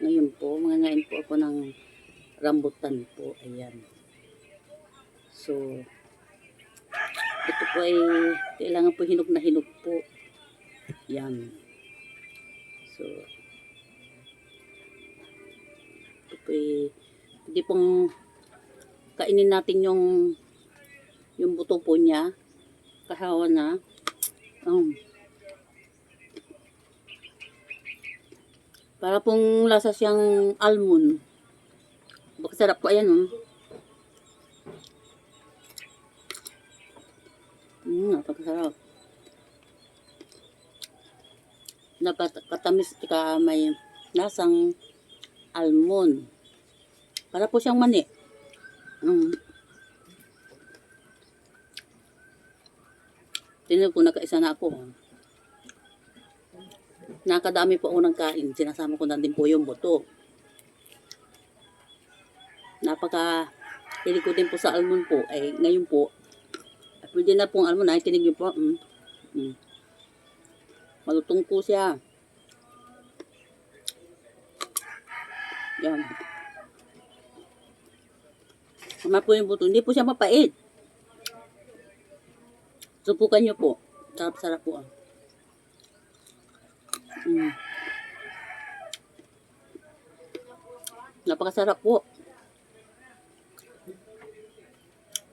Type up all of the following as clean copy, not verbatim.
Ngayon po, mangangain po ako ng rambutan po. Ayan. So, ito po ay kailangan po hinog na hinog po. Yan. So, ito po ay hindi pong kainin natin yung buto po niya. Kahawa na. Para pong lasa siyang almond. Baka sarap po. Ayan. Napakasarap. Napakatamis ka may lasang almond. Para po siyang mani. Tingnan ko, nakaisa na ako. Nakadami po ako ng kain. Sinasama ko na din po yung buto. Napaka-hilig ko din po sa almond po. Ay, ngayon po, pwede na pong almond. Ay, tinig niyo po. Malutong po siya. Yan. Sama po yung buto. Hindi po siya mapait. Subukan niyo po. Sarap-sarap po. Napakasarap po.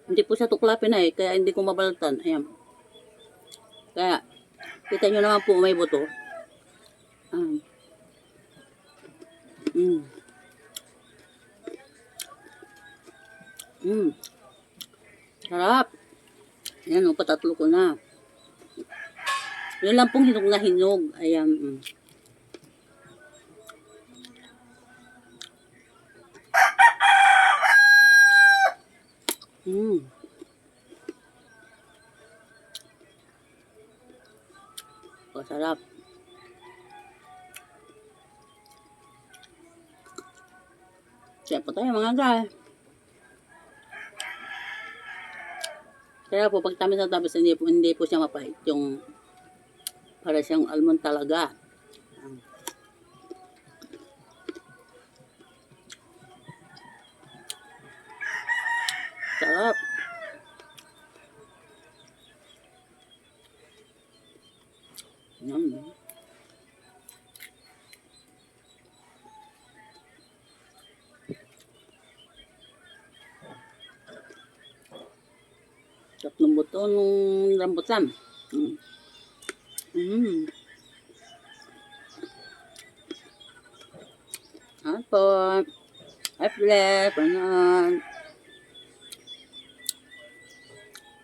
Hindi po siya tuklapin na kaya hindi ko mabalatan. Ayan. Kaya, kita nyo naman po may buto. Sarap. Ayan, patatlo ko na. Yun lang pong hinog na hinog. Ayan. Sarap. Kaya po tayo mga guys. Kaya po pag tamis na tamis, hindi po siya mapait. Yung para siyang almond talaga. Sarap. Tatlong buto nung rambutan. Apo. Ay, flip.